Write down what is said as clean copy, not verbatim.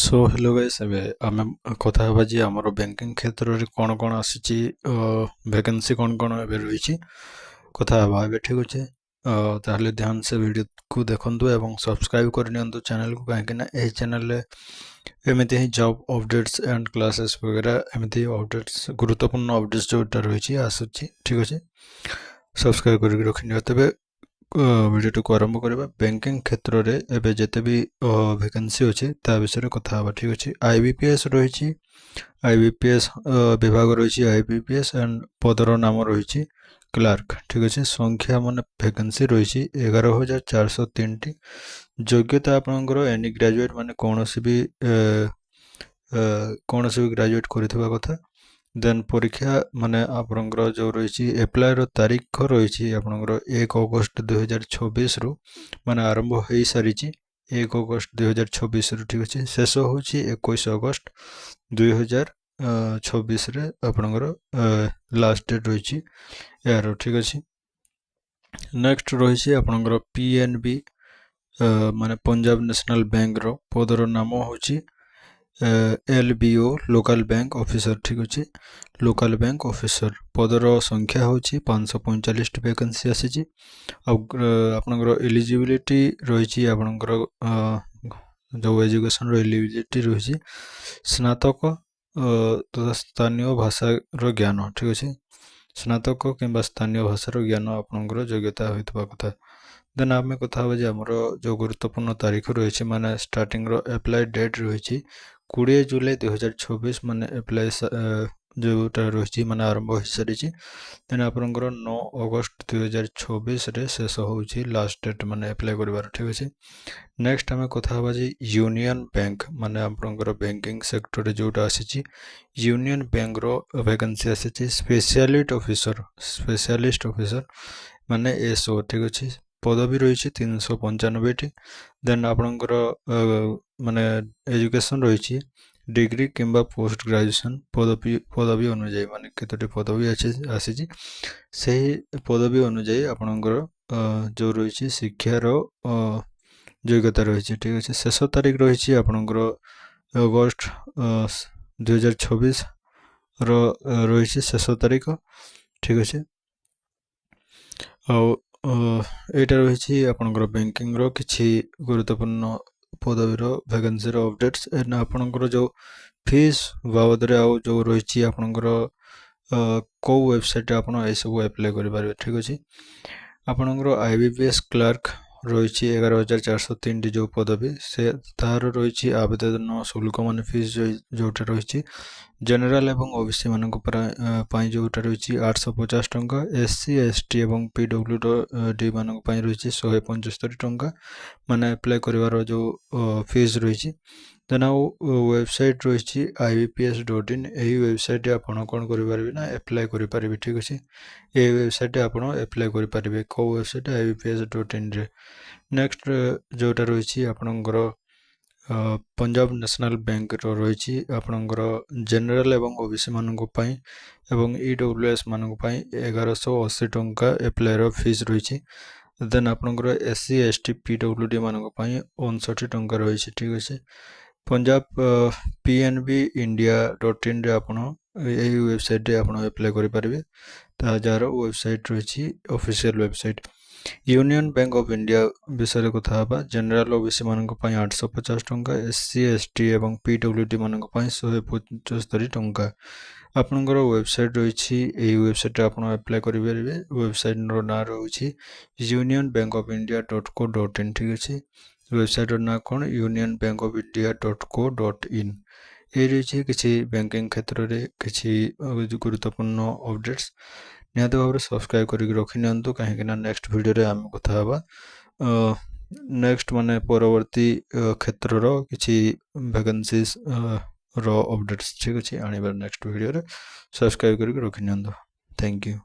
So hello guys एबे आमे कथा हबा जे हमरो बैंकिंग क्षेत्र रे कोन कोन आसीची वैकेंसी कोन कोन एबे रहिची कथा हबा एबे ठीक अछि ताहले ध्यान से वीडियो को देखंतु एवं सब्सक्राइब कर नियंतु चैनल को काहे कि ना ए चैनल रे एमिति ही जॉब अपडेट्स एंड क्लासेस वगैरह एमिति अपडेट्स गुरुत्वपूर्ण अपडेट्स जोटा रहिची आसुची ठीक अछि सब्सक्राइब कर रखि नियो तबे वीडियो को आरंभ करबा बैंकिंग क्षेत्र रे एबे जते भी वैकेंसी अछि ता विषय रे कथा हबा ठीक अछि आईबीपीएस रहिछि आईबीपीएस विभाग रहिछि आईबीपीएस एंड पदर नाम रहिछि क्लार्क ठीक अछि संख्या माने वैकेंसी रहिछि 11403 टी योग्यता आपनकर एनी ग्रेजुएट माने कोनोसी भी ग्रेजुएट करिथबा कथा देन परीक्षा माने आपनकर जो रहिछि अप्लाई रो तारीख रहिछि आपनकर 1 अगस्त 2026 रु माने आरंभ होई सारिछि 1 अगस्त 2026 रु ठीक अछि शेष होछि 21 अगस्त 2026 रे आपनकर लास्ट डेट रहिछि यार ठीक अछि नेक्स्ट रहिछि आपनकर पीएनबी माने पंजाब नेशनल बैंक रो पदर नाम होछि एलबीओ लोकल बैंक ऑफिसर ठीक अछि लोकल बैंक ऑफिसर पदर संख्या होछि 545 टी वैकेंसी आसीछि आपनकर एलिजिबिलिटी रहिछि आपनकर जो एजुकेशन रो एलिजिबिलिटी रहिछि स्नातक तथा स्थानीय भाषा रो ज्ञान ठीक अछि स्नातक किंबा स्थानीय भाषा रो ज्ञान आपनकर योग्यता होइतबा कथा देन आमे कथा हो जे हमरो जो गुरुत्वपूर्ण तारीख रहिछि माने स्टार्टिंग रो अप्लाई डेट रहिछि 20 जुलाई 2026 माने अप्लाई जोटा रहिछि माने आरंभ होई सारिछि देन आपनकर 9 अगस्त 2026 रे शेष होछि लास्ट डेट माने अप्लाई करबार ठीक अछि नेक्स्ट हमें कथा हबा जे यूनियन बैंक माने आपनकर बैंकिंग सेक्टर रे जोटा आसीछि यूनियन बैंक रो वैकेंसी आसीछि स्पेशलिस्ट ऑफिसर माने एसओ ठीक अछि पदवी रहिछि 395 टी देन आपनकर माने एजुकेशन रहिछि डिग्री किंबा पोस्ट ग्रेजुएशन पदवी अनुଯାयी माने केतोटी पदवी आसीछि सेही पदवी अनुଯାयी आपनकर जो रहिछि शिक्षा रो योग्यता रहिछि ठीक अछि शेष तारीख रहिछि आपनकर अगस्त 2026 रो रहिछि शेष तारीख ठीक अछि एटा रहिछि आपनकर बैंकिंग रो किछि गुरुत्वपूर्ण पदवी रो वैकेंसी रो अपडेट्स एंड आपनकर जो फीस बाबद रे आ जो रहिछि आपनकर को वेबसाइट आपन ए सब अप्लाई करि पारबे ठीक अछि आपनकर आईबीपीएस क्लर्क रहिछि 11403 टी जो पदवी से तार रहिछि आवेदन शुल्क माने फीस जोटा रहिछि जनरल एवं ओबीसी मानक पई जोटा रहिछि 850 टंका एससी एसटी एवं पीडब्ल्यूडी मानक पई रहिछि 175 टंका माने अप्लाई करिवार जो फीस रहिछि देन वेबसाइट रहिछि ibps.in एही वेबसाइट आपन कोन करि पारबे ना अप्लाई करि पारबे ठीक अछि ए वेबसाइट आपन अप्लाई करि पारबे को वेबसाइट ibps.in रे नेक्स्ट जोटा रहिछि आपनकर पंजाब नेशनल बैंक रो रहिछि आपनकर जनरल एवं ओबीसी मानक पई एवं ईडब्ल्यूएस मानक पई 1180 टंका अप्लाई रो फीस रहिछि देन आपनकर एससी एसटी पीडब्ल्यूडी मानक पई 59 टंका रहिछि ठीक अछि पंजाब पीएनबी india.in रे आपन एही वेबसाइट रे आपन अप्लाई करि पारबे ता जार वेबसाइट रहिछि official website union bank of India विषय कथा हबा जनरल ओबीसी मानक पई 850 टंका एससी एसटी एवं पीडब्ल्यूडी मानक पई 175 टंका आपनकर वेबसाइट रहिछि एही वेबसाइट रे आपन अप्लाई करि पारबे वेबसाइट रो ना रहिछि unionbankofindia.co.in ठीक अछि वेबसाइट रो ना कोन unionbankofindia.co.in ए रहिछि किछि बैंकिंग क्षेत्र रे किछि गुरुत्वपूर्ण अपडेट्स निहाते भाबरे सब्सक्राइब करि रखि नियंतु काहे कि ना नेक्स्ट वीडियो रे हम कथा हबा नेक्स्ट माने परवर्ती क्षेत्र रो किछि वैकेंसीज रो अपडेट्स ठीक अछि आनिबार नेक्स्ट वीडियो रे सब्सक्राइब करि रखि नियंतु थैंक यू।